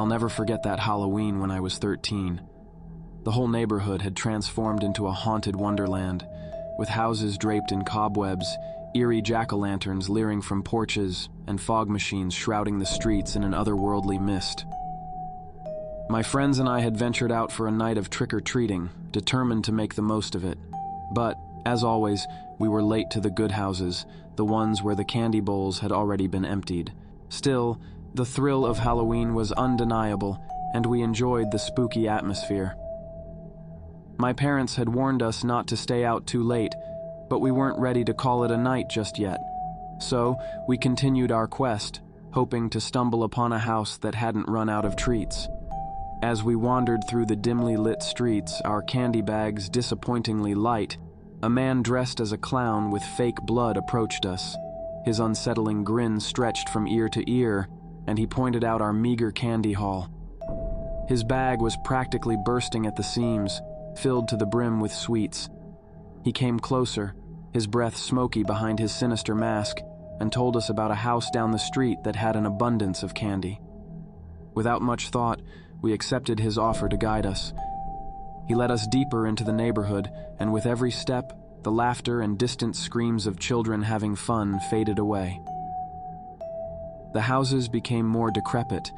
I'll never forget that Halloween when I was 13. The whole neighborhood had transformed into a haunted wonderland, with houses draped in cobwebs, eerie jack-o'-lanterns leering from porches, and fog machines shrouding the streets in an otherworldly mist. My friends and I had ventured out for a night of trick-or-treating, determined to make the most of it. But, as always, we were late to the good houses, the ones where the candy bowls had already been emptied. Still, the thrill of Halloween was undeniable, and we enjoyed the spooky atmosphere. My parents had warned us not to stay out too late, but we weren't ready to call it a night just yet. So, we continued our quest, hoping to stumble upon a house that hadn't run out of treats. As we wandered through the dimly lit streets, our candy bags disappointingly light, a man dressed as a clown with fake blood approached us. His unsettling grin stretched from ear to ear, and he pointed out our meager candy haul. His bag was practically bursting at the seams, filled to the brim with sweets. He came closer, his breath smoky behind his sinister mask, and told us about a house down the street that had an abundance of candy. Without much thought, we accepted his offer to guide us. He led us deeper into the neighborhood, and with every step, the laughter and distant screams of children having fun faded away. The houses became more decrepit,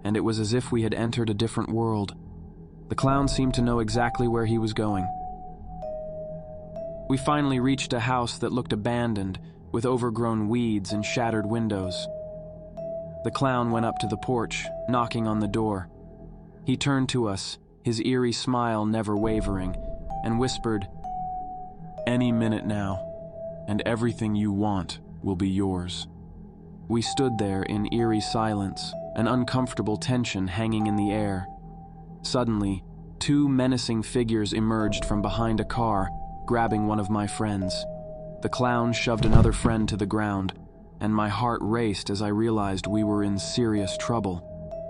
and it was as if we had entered a different world. The clown seemed to know exactly where he was going. We finally reached a house that looked abandoned, with overgrown weeds and shattered windows. The clown went up to the porch, knocking on the door. He turned to us, his eerie smile never wavering, and whispered, "Any minute now, and everything you want will be yours." We stood there in eerie silence, an uncomfortable tension hanging in the air. Suddenly, two menacing figures emerged from behind a car, grabbing one of my friends. The clown shoved another friend to the ground, and my heart raced as I realized we were in serious trouble.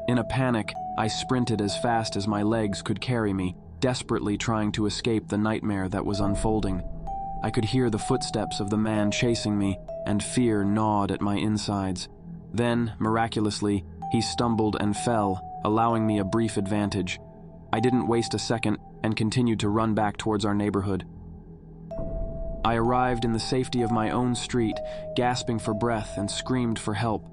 In a panic, I sprinted as fast as my legs could carry me, desperately trying to escape the nightmare that was unfolding. I could hear the footsteps of the man chasing me, and fear gnawed at my insides. Then, miraculously, he stumbled and fell, allowing me a brief advantage. I didn't waste a second and continued to run back towards our neighborhood. I arrived in the safety of my own street, gasping for breath and screamed for help.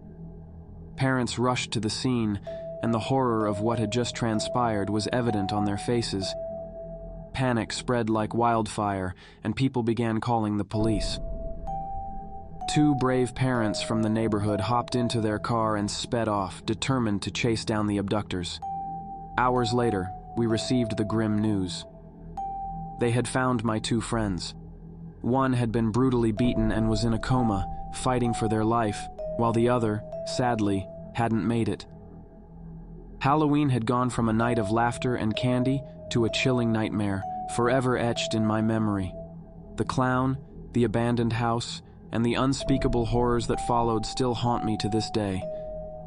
Parents rushed to the scene, and the horror of what had just transpired was evident on their faces. Panic spread like wildfire, and people began calling the police. Two brave parents from the neighborhood hopped into their car and sped off, determined to chase down the abductors. Hours later, we received the grim news. They had found my two friends. One had been brutally beaten and was in a coma, fighting for their life, while the other, sadly, hadn't made it. Halloween had gone from a night of laughter and candy to a chilling nightmare, forever etched in my memory. The clown, the abandoned house, and the unspeakable horrors that followed still haunt me to this day.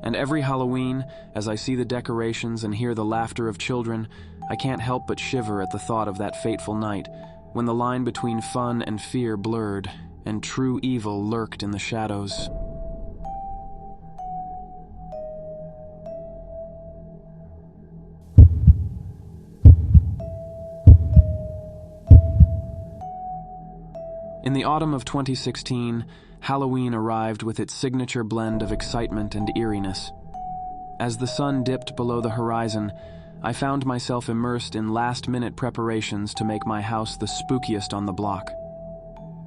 And every Halloween, as I see the decorations and hear the laughter of children, I can't help but shiver at the thought of that fateful night, when the line between fun and fear blurred, and true evil lurked in the shadows. In the autumn of 2016, Halloween arrived with its signature blend of excitement and eeriness. As the sun dipped below the horizon, I found myself immersed in last-minute preparations to make my house the spookiest on the block.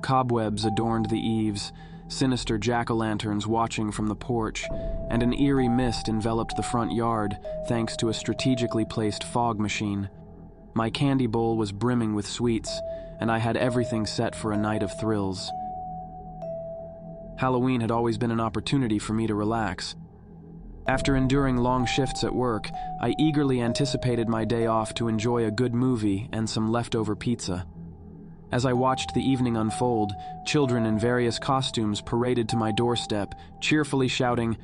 Cobwebs adorned the eaves, sinister jack-o'-lanterns watching from the porch, and an eerie mist enveloped the front yard thanks to a strategically placed fog machine. My candy bowl was brimming with sweets, and I had everything set for a night of thrills. Halloween had always been an opportunity for me to relax. After enduring long shifts at work, I eagerly anticipated my day off to enjoy a good movie and some leftover pizza. As I watched the evening unfold, children in various costumes paraded to my doorstep, cheerfully shouting,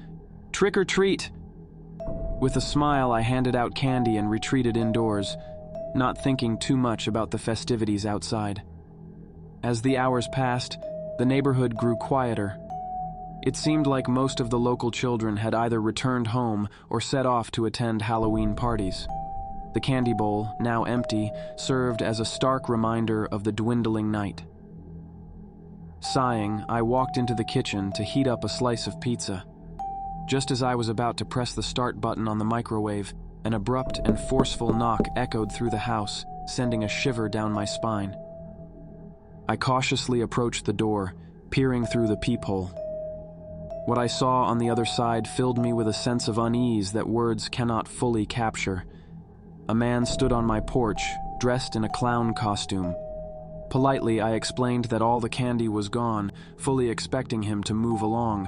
"Trick or treat!" With a smile, I handed out candy and retreated indoors, not thinking too much about the festivities outside. As the hours passed, the neighborhood grew quieter. It seemed like most of the local children had either returned home or set off to attend Halloween parties. The candy bowl, now empty, served as a stark reminder of the dwindling night. Sighing, I walked into the kitchen to heat up a slice of pizza. Just as I was about to press the start button on the microwave, an abrupt and forceful knock echoed through the house, sending a shiver down my spine. I cautiously approached the door, peering through the peephole. What I saw on the other side filled me with a sense of unease that words cannot fully capture. A man stood on my porch, dressed in a clown costume. Politely, I explained that all the candy was gone, fully expecting him to move along.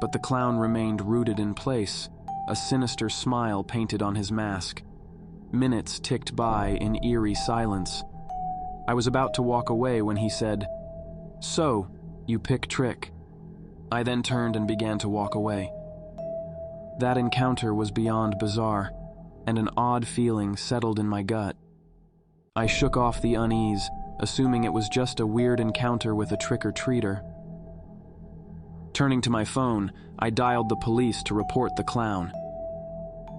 But the clown remained rooted in place, a sinister smile painted on his mask. Minutes ticked by in eerie silence. I was about to walk away when he said, "So, you pick Trick." I then turned and began to walk away. That encounter was beyond bizarre, and an odd feeling settled in my gut. I shook off the unease, assuming it was just a weird encounter with a trick-or-treater. Turning to my phone, I dialed the police to report the clown.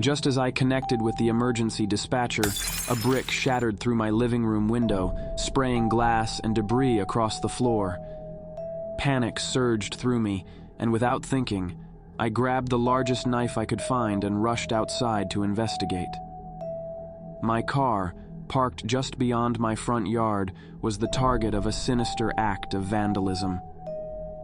Just as I connected with the emergency dispatcher, a brick shattered through my living room window, spraying glass and debris across the floor. Panic surged through me, and without thinking, I grabbed the largest knife I could find and rushed outside to investigate. My car, parked just beyond my front yard, was the target of a sinister act of vandalism.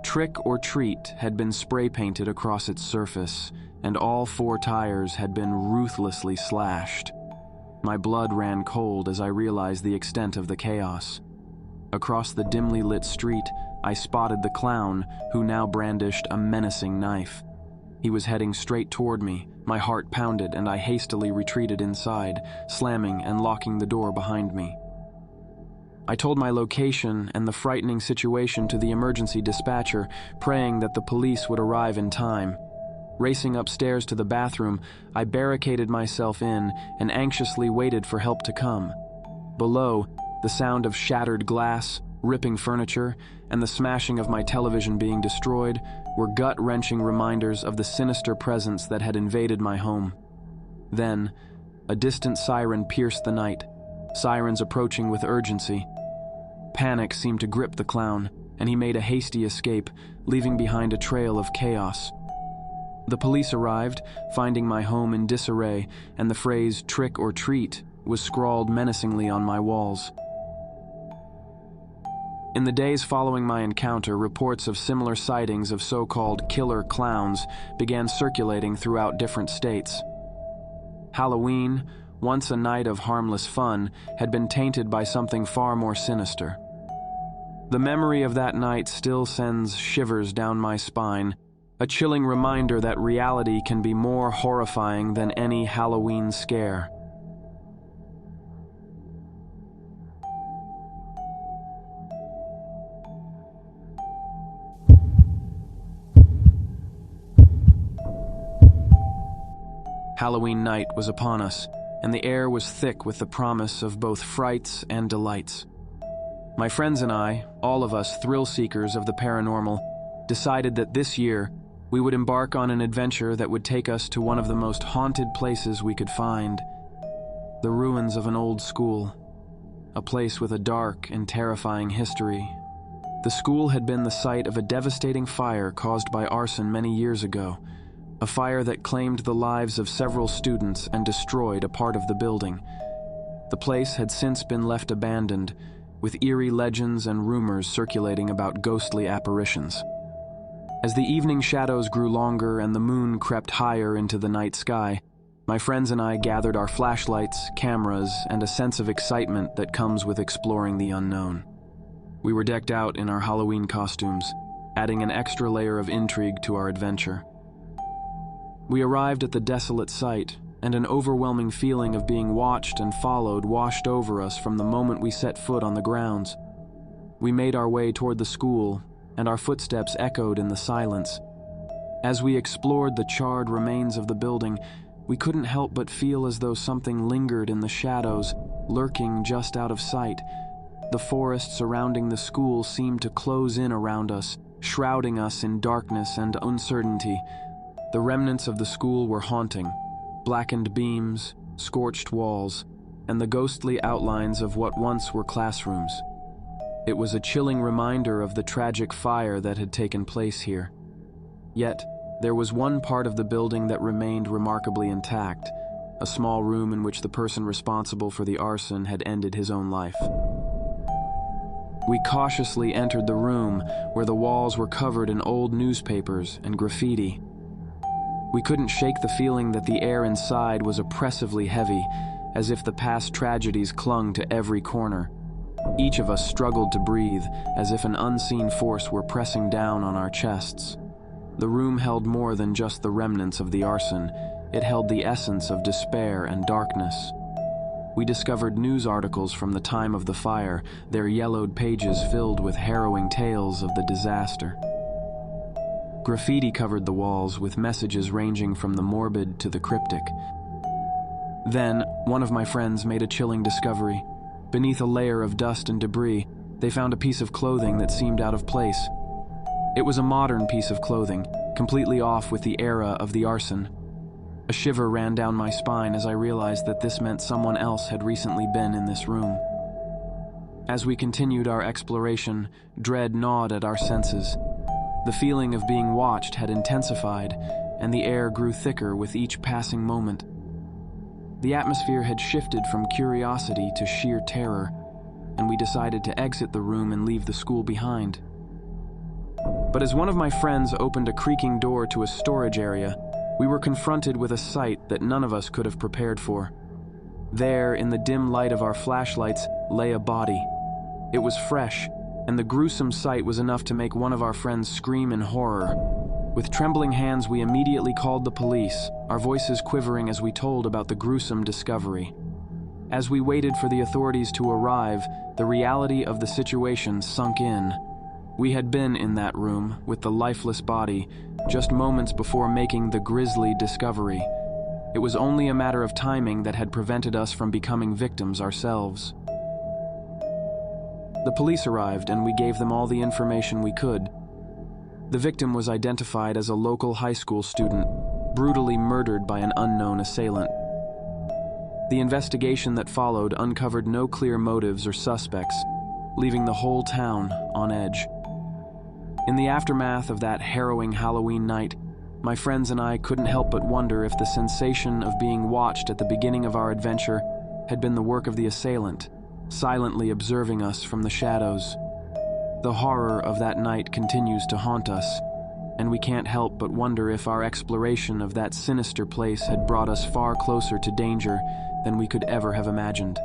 Trick or Treat had been spray-painted across its surface, and all 4 tires had been ruthlessly slashed. My blood ran cold as I realized the extent of the chaos. Across the dimly lit street, I spotted the clown, who now brandished a menacing knife. He was heading straight toward me. My heart pounded, and I hastily retreated inside, slamming and locking the door behind me. I told my location and the frightening situation to the emergency dispatcher, praying that the police would arrive in time. Racing upstairs to the bathroom, I barricaded myself in and anxiously waited for help to come. Below, the sound of shattered glass, ripping furniture, and the smashing of my television being destroyed were gut-wrenching reminders of the sinister presence that had invaded my home. Then, a distant siren pierced the night, sirens approaching with urgency. Panic seemed to grip the clown, and he made a hasty escape, leaving behind a trail of chaos. The police arrived, finding my home in disarray, and the phrase "Trick or Treat" was scrawled menacingly on my walls. In the days following my encounter, reports of similar sightings of so-called killer clowns began circulating throughout different states. Halloween, once a night of harmless fun, had been tainted by something far more sinister. The memory of that night still sends shivers down my spine, a chilling reminder that reality can be more horrifying than any Halloween scare. Halloween night was upon us, and the air was thick with the promise of both frights and delights. My friends and I, all of us thrill-seekers of the paranormal, decided that this year we would embark on an adventure that would take us to one of the most haunted places we could find: the ruins of an old school, a place with a dark and terrifying history. The school had been the site of a devastating fire caused by arson many years ago, a fire that claimed the lives of several students and destroyed a part of the building. The place had since been left abandoned, with eerie legends and rumors circulating about ghostly apparitions. As the evening shadows grew longer and the moon crept higher into the night sky, my friends and I gathered our flashlights, cameras, and a sense of excitement that comes with exploring the unknown. We were decked out in our Halloween costumes, adding an extra layer of intrigue to our adventure. We arrived at the desolate site, and an overwhelming feeling of being watched and followed washed over us from the moment we set foot on the grounds. We made our way toward the school, and our footsteps echoed in the silence. As we explored the charred remains of the building, we couldn't help but feel as though something lingered in the shadows, lurking just out of sight. The forest surrounding the school seemed to close in around us, shrouding us in darkness and uncertainty. The remnants of the school were haunting, blackened beams, scorched walls, and the ghostly outlines of what once were classrooms. It was a chilling reminder of the tragic fire that had taken place here. Yet, there was one part of the building that remained remarkably intact, a small room in which the person responsible for the arson had ended his own life. We cautiously entered the room, where the walls were covered in old newspapers and graffiti. We couldn't shake the feeling that the air inside was oppressively heavy, as if the past tragedies clung to every corner. Each of us struggled to breathe, as if an unseen force were pressing down on our chests. The room held more than just the remnants of the arson. It held the essence of despair and darkness. We discovered news articles from the time of the fire, their yellowed pages filled with harrowing tales of the disaster. Graffiti covered the walls with messages ranging from the morbid to the cryptic. Then, one of my friends made a chilling discovery. Beneath a layer of dust and debris, they found a piece of clothing that seemed out of place. It was a modern piece of clothing, completely off with the era of the arson. A shiver ran down my spine as I realized that this meant someone else had recently been in this room. As we continued our exploration, dread gnawed at our senses. The feeling of being watched had intensified, and the air grew thicker with each passing moment. The atmosphere had shifted from curiosity to sheer terror, and we decided to exit the room and leave the school behind. But as one of my friends opened a creaking door to a storage area, we were confronted with a sight that none of us could have prepared for. There, in the dim light of our flashlights, lay a body. It was fresh, and the gruesome sight was enough to make one of our friends scream in horror. With trembling hands, we immediately called the police, our voices quivering as we told about the gruesome discovery. As we waited for the authorities to arrive, the reality of the situation sunk in. We had been in that room, with the lifeless body, just moments before making the grisly discovery. It was only a matter of timing that had prevented us from becoming victims ourselves. The police arrived, and we gave them all the information we could. The victim was identified as a local high school student, brutally murdered by an unknown assailant. The investigation that followed uncovered no clear motives or suspects, leaving the whole town on edge. In the aftermath of that harrowing Halloween night, my friends and I couldn't help but wonder if the sensation of being watched at the beginning of our adventure had been the work of the assailant, silently observing us from the shadows. The horror of that night continues to haunt us, and we can't help but wonder if our exploration of that sinister place had brought us far closer to danger than we could ever have imagined.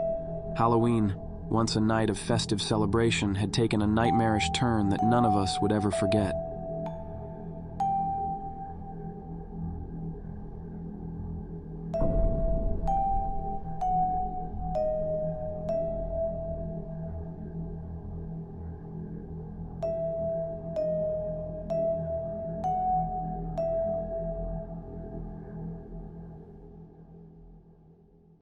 Halloween, once a night of festive celebration, had taken a nightmarish turn that none of us would ever forget.